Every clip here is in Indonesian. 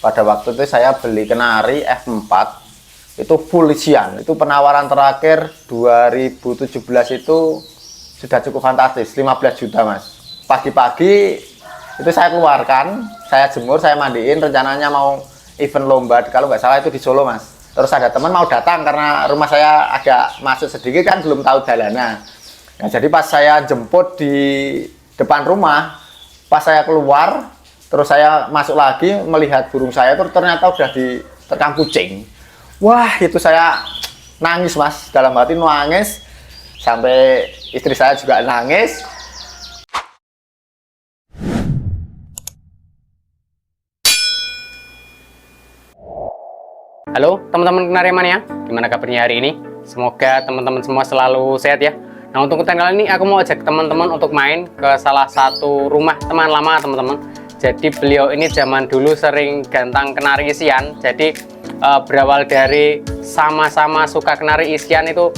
Pada waktu itu saya beli kenari F4 itu full isian. Itu penawaran terakhir 2017 itu sudah cukup fantastis, 15 juta mas. Pagi-pagi itu saya keluarkan, saya jemur, saya mandiin, rencananya mau event lomba, kalau nggak salah itu di Solo mas. Terus ada teman mau datang karena rumah saya agak masuk sedikit kan, belum tahu jalannya. Nah, jadi pas saya jemput di depan rumah, pas saya keluar, terus saya masuk lagi melihat burung saya itu ternyata udah diterkam kucing. Wah, itu saya nangis mas, dalam hati nangis, sampai istri saya juga nangis. Halo teman-teman Kenari Mania, gimana kabarnya hari ini? Semoga teman-teman semua selalu sehat ya. Nah, untuk konten kali ini aku mau ajak teman-teman untuk main ke salah satu rumah teman lama teman-teman. Jadi beliau ini zaman dulu sering gantang kenari isian. Jadi berawal dari sama-sama suka kenari isian itu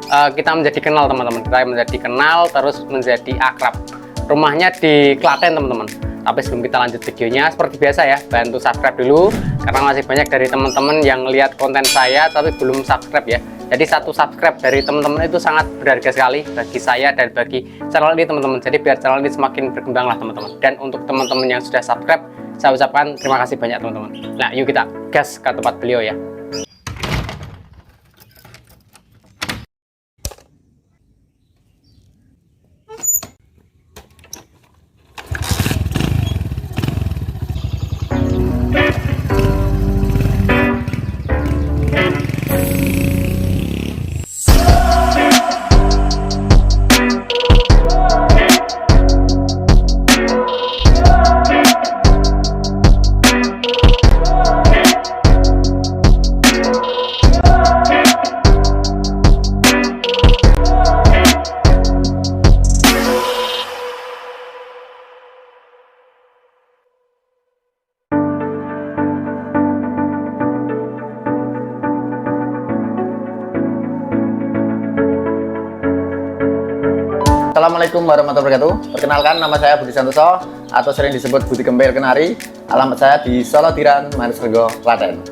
kita menjadi kenal teman-teman. Kita menjadi kenal terus menjadi akrab. Rumahnya di Klaten teman-teman. Tapi sebelum kita lanjut videonya, seperti biasa ya, bantu subscribe dulu karena masih banyak dari teman-teman yang lihat konten saya tapi belum subscribe ya. Jadi satu subscribe dari teman-teman itu sangat berharga sekali bagi saya dan bagi channel ini teman-teman. Jadi biar channel ini semakin berkembang lah teman-teman. Dan untuk teman-teman yang sudah subscribe, saya ucapkan terima kasih banyak teman-teman. Nah, yuk kita gas ke tempat beliau ya. Assalamualaikum warahmatullahi wabarakatuh. Perkenalkan, nama saya Budi Santoso atau sering disebut Budi Gembel Kenari. Alamat saya di Solo Tiran, Manisrego, Klaten.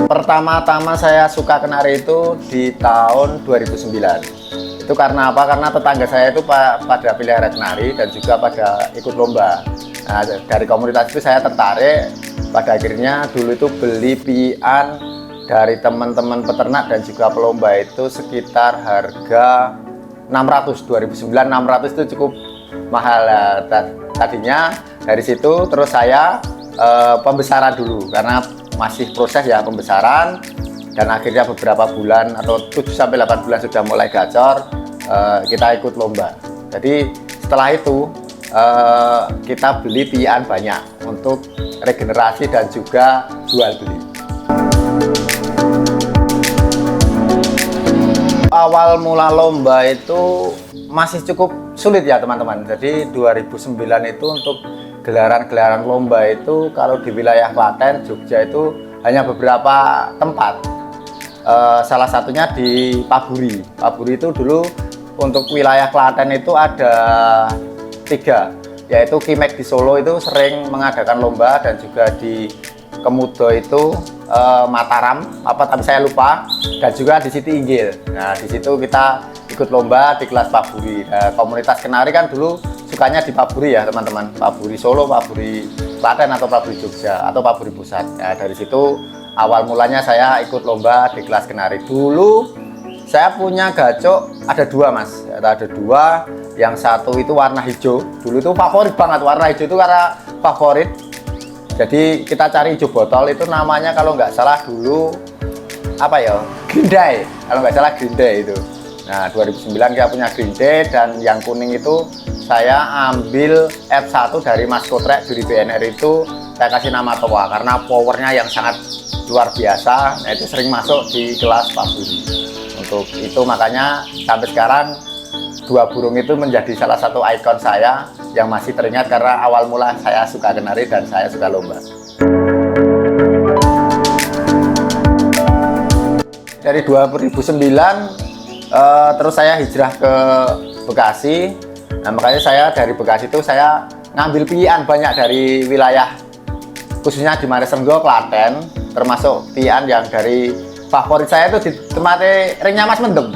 Pertama-tama saya suka kenari itu di tahun 2009. Itu karena apa? Karena tetangga saya itu pada pelihara kenari dan juga pada ikut lomba. Nah, dari komunitas itu saya tertarik. Pada akhirnya dulu itu beli pian dari teman-teman peternak dan juga pelomba itu sekitar harga 600. 2009 600 itu cukup mahal ya. Tadinya dari situ terus saya pembesaran dulu karena masih proses ya pembesaran, dan akhirnya beberapa bulan atau 7-8 bulan sudah mulai gacor, kita ikut lomba. Jadi setelah itu kita beli pian banyak untuk regenerasi dan juga jual beli. Awal mula lomba itu masih cukup sulit ya teman-teman. Jadi 2009 itu untuk gelaran-gelaran lomba itu kalau di wilayah Klaten, Jogja itu hanya beberapa tempat. Salah satunya di Paburi. Paburi itu dulu untuk wilayah Klaten itu ada 3, yaitu Kimek di Solo itu sering mengadakan lomba, dan juga di Kemudo itu Mataram tapi saya lupa, dan juga di Siti Inggil. Nah, di situ kita ikut lomba di kelas Paburi. Nah, komunitas kenari kan dulu sukanya di Paburi ya teman-teman, Paburi Solo, Paburi Klaten atau Paburi Jogja atau Paburi Pusat. Nah, dari situ awal mulanya saya ikut lomba di kelas kenari. Dulu saya punya gacok ada 2 mas, ada 2. Yang satu itu warna hijau, dulu itu favorit banget warna hijau itu karena favorit. Jadi kita cari hijau botol itu namanya kalau nggak salah dulu apa ya, Grindai, kalau nggak salah Grindai itu. Nah 2009 kita punya Grindai, dan yang kuning itu saya ambil F1 dari Mas Kotrek dari BNR itu, saya kasih nama Toa karena powernya yang sangat luar biasa. Nah, itu sering masuk di kelas Paburi. Untuk itu makanya sampai sekarang 2 burung itu menjadi salah satu ikon saya yang masih teringat karena awal mula saya suka kenari dan saya suka lomba. Dari 2009 terus saya hijrah ke Bekasi. Nah, makanya saya dari Bekasi itu saya ngambil pian banyak dari wilayah khususnya di Manisrenggo, Klaten, termasuk pian yang dari favorit saya itu di tempatnya ringnya Mas Mendem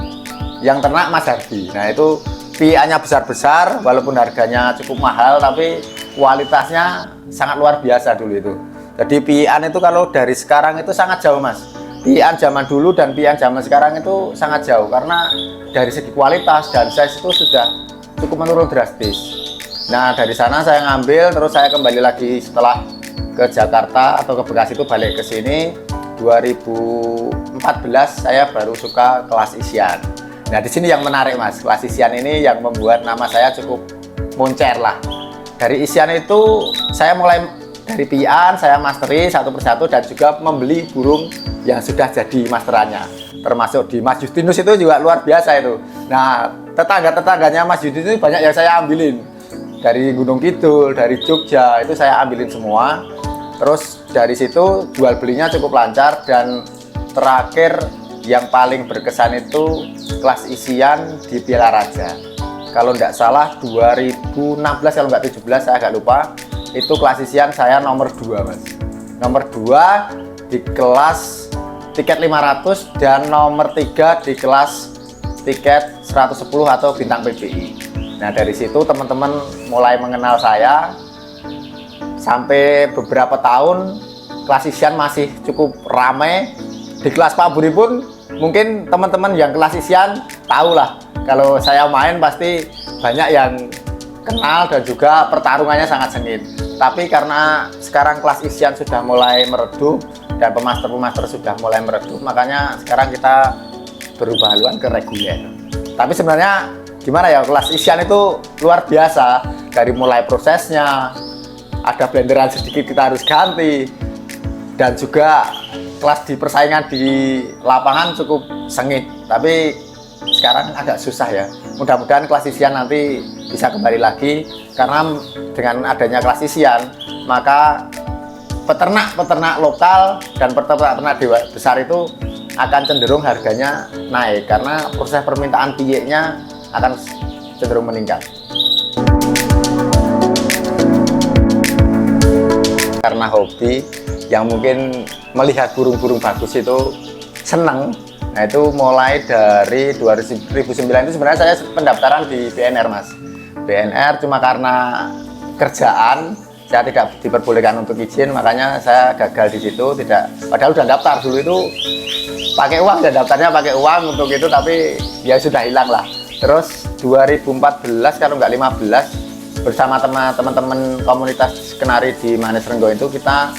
yang ternak Mas Hardi. Nah itu piannya besar-besar walaupun harganya cukup mahal tapi kualitasnya sangat luar biasa dulu itu. Jadi pian itu kalau dari sekarang itu sangat jauh Mas. Pian zaman dulu dan pian zaman sekarang itu sangat jauh karena dari segi kualitas dan size itu sudah cukup menurun drastis. Nah dari sana saya ngambil, terus saya kembali lagi setelah ke Jakarta atau ke Bekasi itu balik ke sini 2014 saya baru suka kelas isian. Nah di sini yang menarik Mas, kelas isian ini yang membuat nama saya cukup moncer lah. Dari isian itu saya mulai dari pian, saya masteri satu persatu dan juga membeli burung yang sudah jadi masterannya. Termasuk di Mas Justinus itu juga luar biasa itu. Nah tetangga-tetangganya Mas Justinus itu banyak yang saya ambilin. Dari Gunung Kidul, dari Jogja itu saya ambilin semua. Terus dari situ jual belinya cukup lancar dan terakhir yang paling berkesan itu kelas isian di Piala Raja. Kalau tidak salah 2016 kalau nggak 17 saya agak lupa. Itu kelas isian saya nomor 2 Mas. Nomor 2 di kelas tiket 500 dan nomor 3 di kelas tiket 110 atau bintang PBI. Nah dari situ teman-teman mulai mengenal saya. Sampai beberapa tahun kelas isian masih cukup ramai. Di kelas Pak Buri pun mungkin teman-teman yang kelas isian tahu lah kalau saya main pasti banyak yang kenal dan juga pertarungannya sangat sengit. Tapi karena sekarang kelas isian sudah mulai meredup dan pemaster-pemaster sudah mulai meredup, makanya sekarang kita berubah haluan ke reguler. Tapi sebenarnya gimana ya, kelas isian itu luar biasa. Dari mulai prosesnya, ada blenderan sedikit kita harus ganti, dan juga kelas di persaingan di lapangan cukup sengit, tapi sekarang agak susah ya. Mudah-mudahan kelas isian nanti bisa kembali lagi karena dengan adanya kelas isian maka peternak-peternak lokal dan peternak-peternak besar itu akan cenderung harganya naik karena proses permintaan piyeknya akan cenderung meningkat. Karena hobi yang mungkin melihat burung-burung bagus itu senang. Nah itu mulai dari 2009 itu sebenarnya saya pendaftaran di BNR Mas. BNR cuma karena kerjaan saya tidak diperbolehkan untuk izin, makanya saya gagal di situ. Padahal udah daftar dulu itu pakai uang, dan daftarnya pakai uang untuk itu, tapi ya sudah hilang lah. Terus 2014 kalau nggak 15 bersama teman-teman komunitas kenari di Manisrenggo itu kita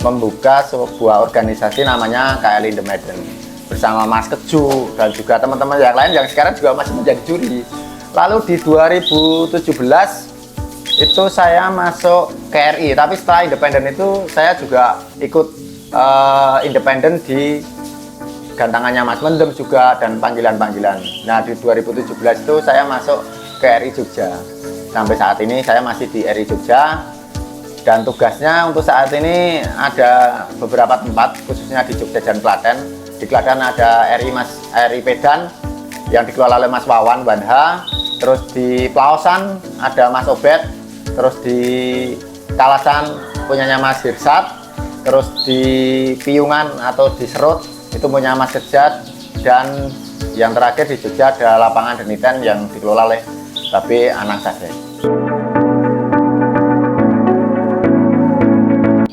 membuka sebuah organisasi namanya KL in the Medan bersama Mas Keju dan juga teman-teman yang lain yang sekarang juga masih menjadi juri. Lalu di 2017 itu saya masuk KRI, tapi setelah independen itu saya juga ikut independen di gantangannya Mas Mendem juga dan panggilan-panggilan. Nah di 2017 itu saya masuk ke RI Jogja. Sampai saat ini saya masih di RI Jogja dan tugasnya untuk saat ini ada beberapa tempat khususnya di Jogja dan Klaten. Di Klaten ada RI Pedan yang dikelola oleh Mas Wawan Banha. Terus di Plaosan ada Mas Obed. Terus di Kalasan punyanya Mas Hirsat. Terus di Piungan atau di Serut itu punya Mas Kejat. Dan yang terakhir di Jogja ada lapangan Deniten yang dikelola oleh Babe Anang Sadek.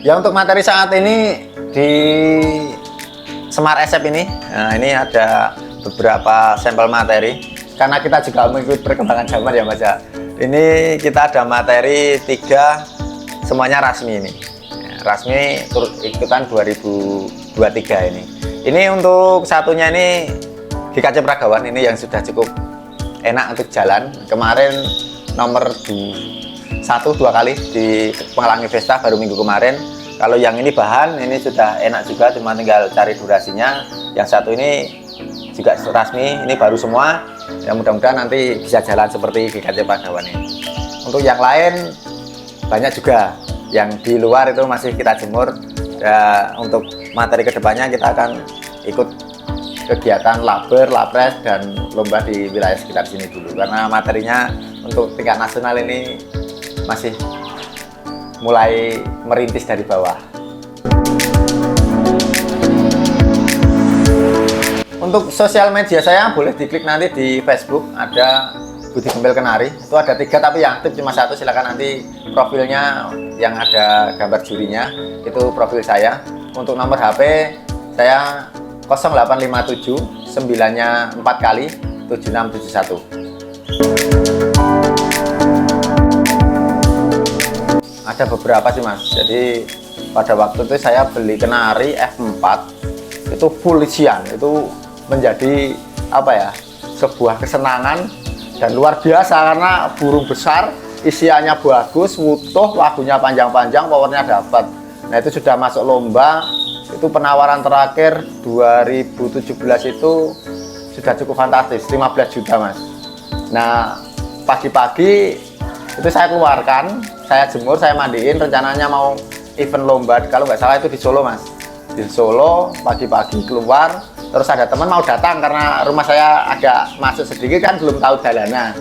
Ya untuk materi saat ini di Semar SF ini, nah ini ada beberapa sampel materi karena kita juga mengikuti perkembangan zaman ya Mas ya. Ini kita ada materi 3 semuanya rasmi ini. Rasmi turut ikutan 2023 ini. Ini untuk satunya ini GKC Pragawan ini yang sudah cukup enak untuk jalan. Kemarin nomor 1-2 kali di Penghalangi Vesta baru minggu kemarin. Kalau yang ini bahan ini sudah enak juga, cuma tinggal cari durasinya. Yang satu ini juga rasmi, ini baru semua. Ya mudah-mudahan nanti bisa jalan seperti GKC Pragawan ini. Untuk yang lain banyak juga yang di luar itu masih kita jemur. Ya, untuk materi kedepannya kita akan ikut kegiatan laber, lapres, dan lomba di wilayah sekitar sini dulu karena materinya untuk tingkat nasional ini masih mulai merintis dari bawah. Untuk sosial media saya boleh diklik nanti di Facebook, ada Budi Gembel Kenari. Itu ada 3 tapi yang aktif cuma 1. Silakan nanti profilnya yang ada gambar jurinya, itu profil saya. Untuk nomor HP saya 0857 9-nya 4 kali 7671. Ada beberapa sih mas, jadi pada waktu itu saya beli Kenari F4 itu full isian, itu menjadi apa ya, sebuah kesenangan dan luar biasa karena burung besar, isiannya bagus, utuh, lagunya panjang-panjang, powernya dapat. Nah itu sudah masuk lomba, itu penawaran terakhir 2017 itu sudah cukup fantastis, 15 juta mas. Nah pagi-pagi itu saya keluarkan, saya jemur, saya mandiin, rencananya mau event lomba, kalau nggak salah itu di Solo mas. Di Solo pagi-pagi keluar, terus ada teman mau datang karena rumah saya agak masuk sedikit kan, belum tahu jalannya.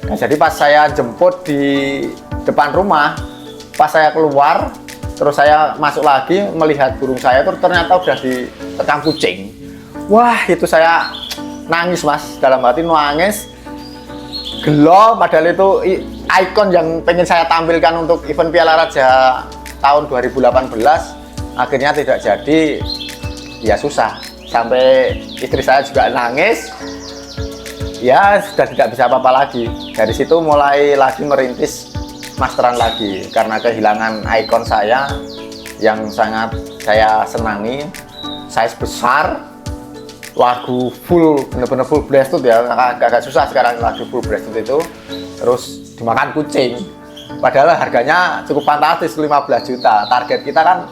Nah jadi pas saya jemput di depan rumah, pas saya keluar, terus saya masuk lagi melihat burung saya itu ternyata udah diterkam kucing. Wah itu saya nangis mas, dalam hati nangis, gelo, padahal itu ikon yang pengen saya tampilkan untuk event Piala Raja tahun 2018. Akhirnya tidak jadi, ya susah, sampai istri saya juga nangis, ya sudah tidak bisa apa-apa lagi. Dari situ mulai lagi merintis masteran lagi, karena kehilangan ikon saya yang sangat saya senangi, size besar, lagu full, bener-bener full breast ya, agak susah sekarang lagu full breast itu, terus dimakan kucing. Padahal harganya cukup fantastis, 15 juta. Target kita kan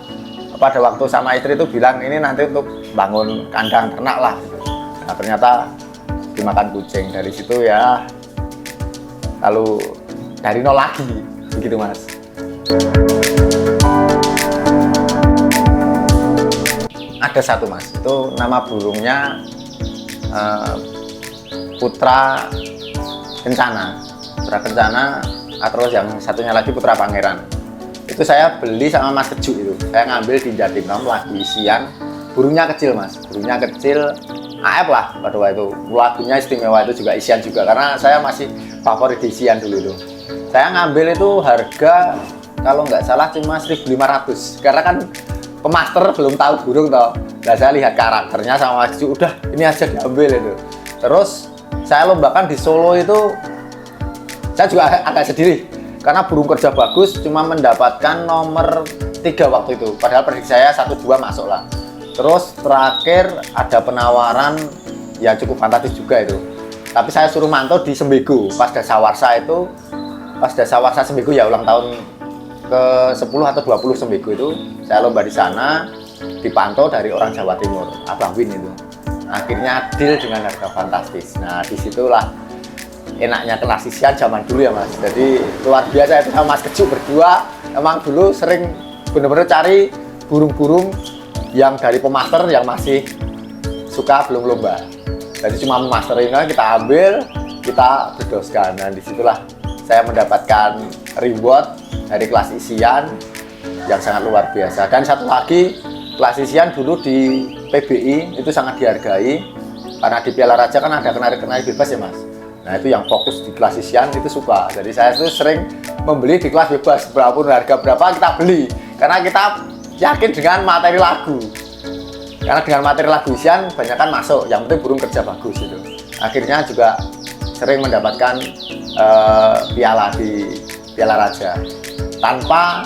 pada waktu sama istri itu bilang ini nanti untuk bangun kandang ternak lah gitu. Nah ternyata dimakan kucing. Dari situ ya lalu dari nol lagi begitu mas. Ada satu mas, itu nama burungnya Putra Kencana, atau yang satunya lagi Putra Pangeran. Itu saya beli sama Mas Keju itu, saya ngambil di Jatimnom lagi isian. Burungnya kecil mas, burungnya kecil AF lah pada waktu itu. Lagunya istimewa, itu juga isian juga, karena saya masih favorit di isian dulu itu. Saya ngambil itu harga kalau nggak salah cuma 1.500, karena kan pemaster belum tahu burung toh. Nah saya lihat karakternya sama Mas Keju, udah ini aja diambil itu. Terus saya lombakan di Solo itu, saya juga agak sedih karena burung kerja bagus, cuma mendapatkan nomor 3 waktu itu, padahal prediksi saya 1-2 masuk lah. Terus terakhir ada penawaran ya cukup fantastis juga itu, tapi saya suruh mantau di Sembego pas Dasawarsa itu, pas Dasawarsa Sembego ya, ulang tahun ke 10 atau 20 Sembego itu, saya lomba di sana, dipantau dari orang Jawa Timur, Abang Win itu. Akhirnya deal dengan harga fantastis. Nah disitulah enaknya kelas isian zaman dulu ya mas. Jadi luar biasa itu sama Mas Keju berdua. Emang dulu sering bener-bener cari burung-burung yang dari pemaster yang masih suka belum lomba. Jadi cuma memasterin kita ambil, kita berdoskan. Nah disitulah saya mendapatkan reward dari kelas isian yang sangat luar biasa. Dan satu lagi, kelas isian dulu di PBI itu sangat dihargai, karena di Piala Raja kan ada kenari-kenari bebas ya mas. Nah itu yang fokus di kelas isian itu suka. Jadi saya tuh sering membeli di kelas bebas, berapapun harga berapa kita beli, karena kita yakin dengan materi lagu. Karena dengan materi lagu isian banyak kan masuk, yang penting burung kerja bagus itu. Akhirnya juga sering mendapatkan piala di Piala Raja tanpa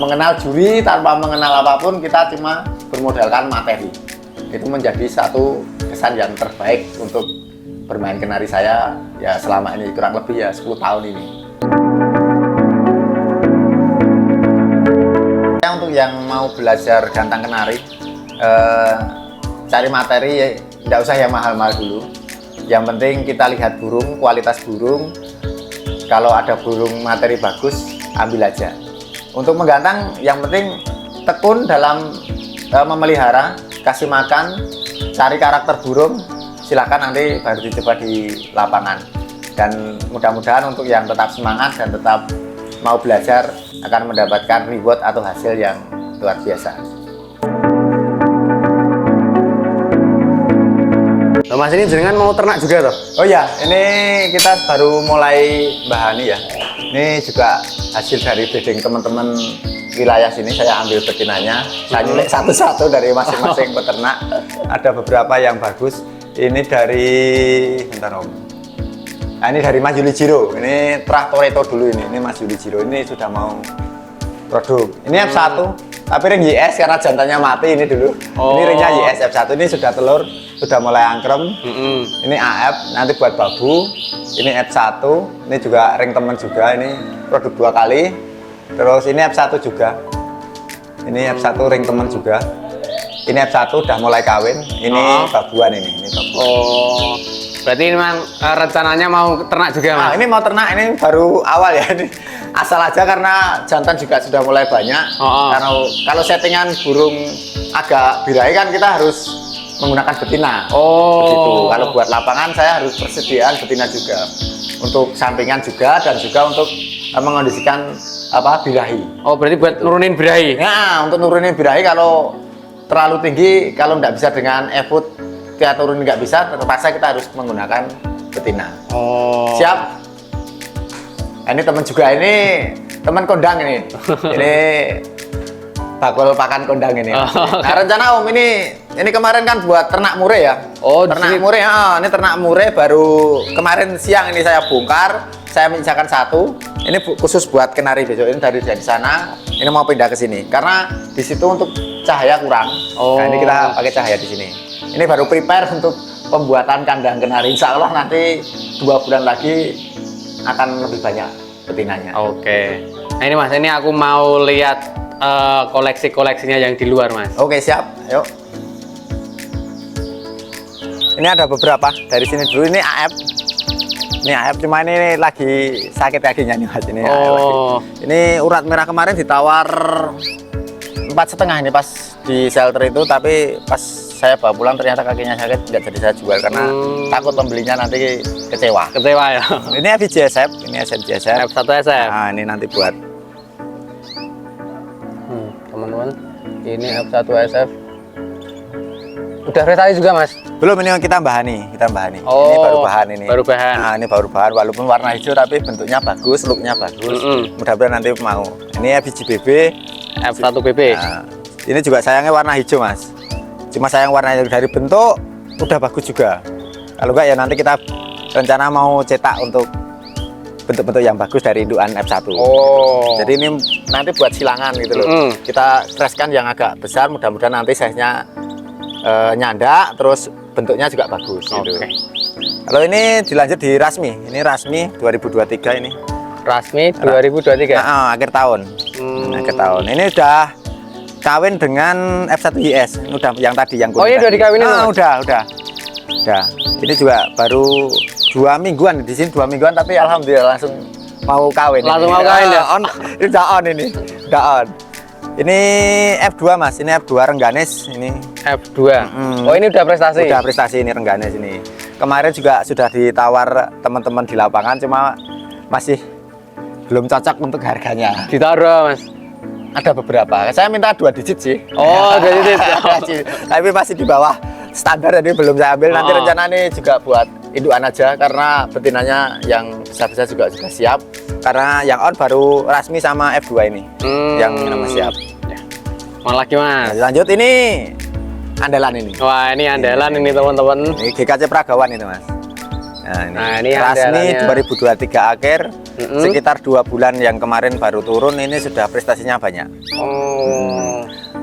mengenal juri, tanpa mengenal apapun, kita cuma bermodalkan materi. Itu menjadi satu kesan yang terbaik untuk bermain kenari saya ya selama ini, kurang lebih ya 10 tahun ini. Untuk yang mau belajar gantang kenari, cari materi ya tidak usah yang mahal-mahal dulu. Yang penting kita lihat burung, kualitas burung. Kalau ada burung materi bagus, ambil aja. Untuk menggantang yang penting tekun dalam memelihara, kasih makan, cari karakter burung. Silahkan nanti baru dicoba di lapangan. Dan mudah-mudahan untuk yang tetap semangat dan tetap mau belajar akan mendapatkan reward atau hasil yang luar biasa. Loh, Mas ini jenengan mau ternak juga toh? Oh ya, ini kita baru mulai bahani ya. Ini juga hasil dari breeding teman-teman wilayah sini. Saya ambil betinanya, saya nyulik satu-satu dari masing-masing peternak. Ada beberapa yang bagus. Ini dari, bentar Om. Nah, ini dari Mas Yuli Jiro. Ini Trahtoreto dulu ini Mas Yuli Jiro. Ini sudah mau produk. Ini F1, tapi ring YS karena jantannya mati ini dulu. Ini ringnya YS F1, ini sudah telur, sudah mulai angkrem. Ini AF, nanti buat babu. Ini F1, ini juga ring temen juga, ini produk 2 kali. Terus ini F1 juga. Ini F1 ring temen juga. Ini F1 udah mulai kawin. Ini babuan ini babuan. Oh, berarti ini memang rencananya mau ternak juga, Mas? Nah, ini mau ternak, ini baru awal ya. Ini asal aja karena jantan juga sudah mulai banyak. Karena kalau settingan burung agak birahi kan kita harus menggunakan betina. Begitu. Kalau buat lapangan saya harus persediaan betina juga. Untuk sampingan juga dan juga untuk mengondisikan birahi. Oh, berarti buat nurunin birahi? Nah, untuk nurunin birahi kalau terlalu tinggi, kalau nggak bisa dengan e-food, kita turunin nggak bisa, terpaksa kita harus menggunakan betina. Siap? Nah, ini teman juga, ini teman kondang ini. Ini bakul pakan kondang ini. Nah, rencana Om ini kemarin kan buat ternak mure ya. Ternak mure, ini ternak mure baru kemarin siang ini saya bongkar, saya menyisakan satu. Ini khusus buat kenari besok, ini dari sana. Ini mau pindah ke sini karena di situ untuk cahaya kurang. Nah, ini kita pakai cahaya di sini. Ini baru prepare untuk pembuatan kandang kenari. Insya Allah nanti 2 bulan lagi akan lebih banyak betinanya. Oke. Nah ini Mas, ini aku mau lihat koleksi-koleksinya yang di luar, Mas. Oke, siap. Yuk. Ini ada beberapa dari sini dulu. Ini AF. Ini AF, cuma ini lagi sakit kakinya nih Mas. Ini AF lagi. Ini urat merah kemarin ditawar 4,5 ini pas di shelter itu, tapi pas saya bawa pulang ternyata kakinya sakit, nggak jadi saya jual karena takut pembelinya nanti kecewa. Kecewa ya. Ini FJSF, ini SNJSF. F1 SF. Nah, ini nanti buat teman-teman, ini F1 SF. Udah prestasi juga, Mas? Belum, ini kita bahani. Ini baru bahan ini. Baru bahan. Nah, ini baru bahan, walaupun warna hijau tapi bentuknya bagus, looknya bagus. Mudah-mudahan nanti mau. Ini FJBB F1BB. Nah, ini juga sayangnya warna hijau, Mas. Cuma sayang warnanya dari bentuk udah bagus juga. Kalau enggak ya nanti kita rencana mau cetak untuk bentuk-bentuk yang bagus dari indukan F1. Jadi ini nanti buat silangan gitu loh. Kita streskan yang agak besar, mudah-mudahan nanti size-nya nyandak, terus bentuknya juga bagus gitu. Kalau ini dilanjut di Rasmi. Ini Rasmi 2023 ini. Rasmi 2023. Akhir tahun. Akhir tahun. Ini udah kawin dengan F1YS. Udah yang tadi yang kuning. Ini udah dikawinin? Udah. Ini juga baru 2 mingguan di sini, 2 mingguan tapi alhamdulillah langsung mau kawin. Langsung mau kawin ya? Ini udah on ini. Udah on. Ini F2 Mas, ini F2 Rengganis ini. F2. Ini udah prestasi. Udah prestasi ini Rengganis ini. Kemarin juga sudah ditawar teman-teman di lapangan, cuma masih belum cocok untuk harganya. Ditaruh, Mas? Ada beberapa. Saya minta 2 digit sih. 2 digit. Tapi masih di bawah standar, jadi belum saya ambil. Nanti rencana ini juga buat indukan aja karena betinanya yang besar-besar juga sudah siap. Karena yang on baru Rasmi sama F2 ini yang nama siap. Mana lagi, Mas? Lanjut ini andalan ini. Wah, ini andalan ini teman-teman. Ini GKC Pragawan itu Mas. Nah, ini Rasmi 2023 akhir. Sekitar 2 bulan yang kemarin baru turun, ini sudah prestasinya banyak.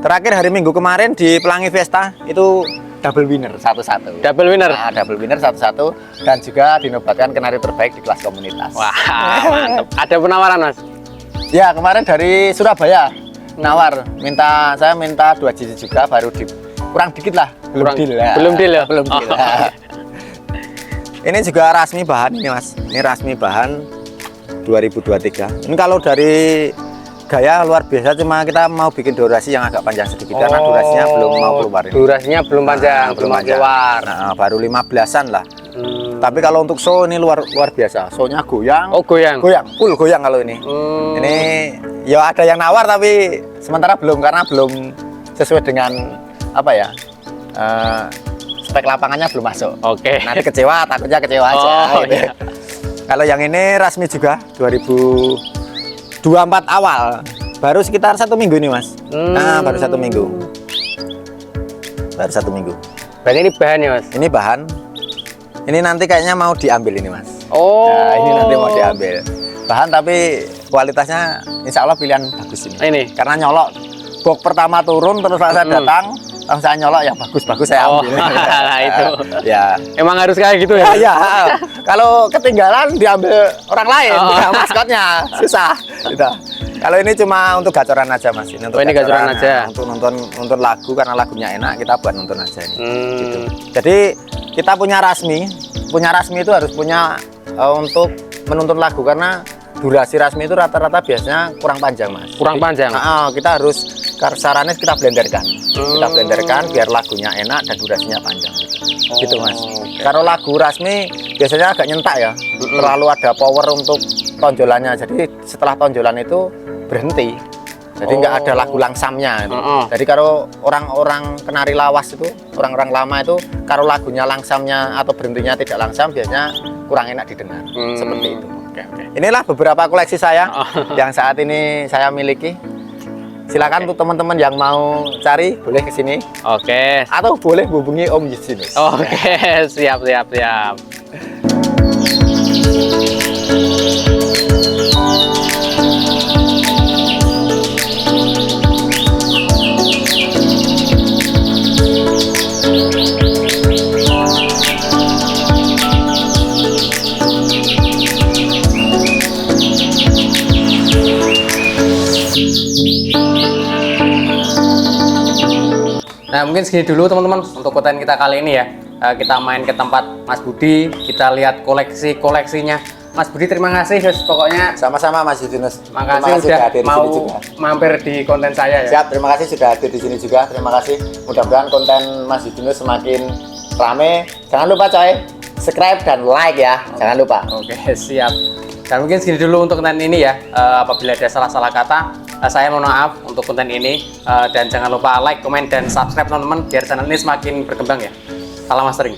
Terakhir hari Minggu kemarin di Pelangi Fiesta itu double winner satu-satu. Double winner? Nah, double winner satu-satu dan juga dinobatkan kenari terbaik di kelas komunitas. Wah, mantap. Ada penawaran, Mas? Ya, kemarin dari Surabaya nawar, saya minta 2 digit juga, baru kurang dikit lah, belum deal ya. Belum deal ya? Belum deal. Ini juga Rasmi bahan ini Mas. Ini Rasmi bahan 2023. Ini kalau dari gaya luar biasa, cuma kita mau bikin durasi yang agak panjang sedikit karena durasinya belum mau keluar ini. Durasinya belum panjang, belum keluar. Nah, baru 15-an lah. Tapi kalau untuk show ini luar biasa. Show-nya goyang. Oh, goyang. Goyang, full goyang kalau ini. Ini ya ada yang nawar tapi sementara belum karena belum sesuai dengan apa ya? Spek lapangannya belum masuk. Oke. Nanti kecewa, takutnya kecewa aja. Oh, gitu. iya. Kalau yang ini resmi juga 2024 awal. Baru sekitar 1 minggu ini, Mas. Nah, baru 1 minggu. Baru 1 minggu. Berarti ini bahan ya, Mas? Ini bahan. Ini nanti kayaknya mau diambil ini, Mas. Oh. Nah, ini nanti mau diambil. Bahan tapi kualitasnya insya Allah pilihan bagus ini. Ini. Karena nyolok box pertama turun terus saya datang, langsung saya nyolok yang bagus-bagus saya Oh, ambil. nah itu. Ya. Emang harus kayak gitu ya? Ya, kalau ketinggalan diambil orang lain, Oh. ya, maskotnya susah. Gitu. Kalau ini cuma untuk gacoran aja, Mas. Ini untuk Oh, ini gacoran aja. Untuk nonton lagu karena lagunya enak, kita buat nonton aja ini. Gitu. Hmm. Jadi kita punya rasmi itu harus punya untuk menuntun lagu karena durasi rasmi itu rata-rata biasanya kurang panjang, Mas. Kurang panjang? Kita harus sarannya kita blenderkan. Kita blenderkan biar lagunya enak dan durasinya panjang gitu, Mas. Okay. Kalau lagu rasmi biasanya agak nyentak ya, terlalu ada power untuk tonjolannya. Jadi setelah tonjolan itu berhenti. Jadi nggak ada lagu langsamnya. Gitu. Jadi kalau orang-orang kenari lawas itu, orang-orang lama itu, kalau lagunya langsamnya atau berhentinya tidak langsam, biasanya kurang enak didengar. Seperti itu. Oke. Inilah beberapa koleksi saya yang saat ini saya miliki. Silakan untuk teman-teman yang mau cari boleh ke sini Oke. atau boleh hubungi Om Justinus. Oke, siap. Nah, mungkin segini dulu teman-teman untuk konten kita kali ini ya. Kita main ke tempat Mas Budi, kita lihat koleksinya. Mas Budi terima kasih pokoknya. Sama-sama Mas Justinus. Makasih udah hadir di mau sini juga. mampir di konten saya ya. Siap, terima kasih sudah hadir di sini juga. Terima kasih. Mudah-mudahan konten Mas Justinus semakin rame. Jangan lupa coy, subscribe dan like ya. Jangan lupa. Oke, siap. Dan mungkin segini dulu untuk konten ini ya. Apabila ada salah-salah kata, saya mohon maaf untuk konten ini. Dan jangan lupa like, komen, dan subscribe teman-teman biar channel ini semakin berkembang ya. Salam mastering.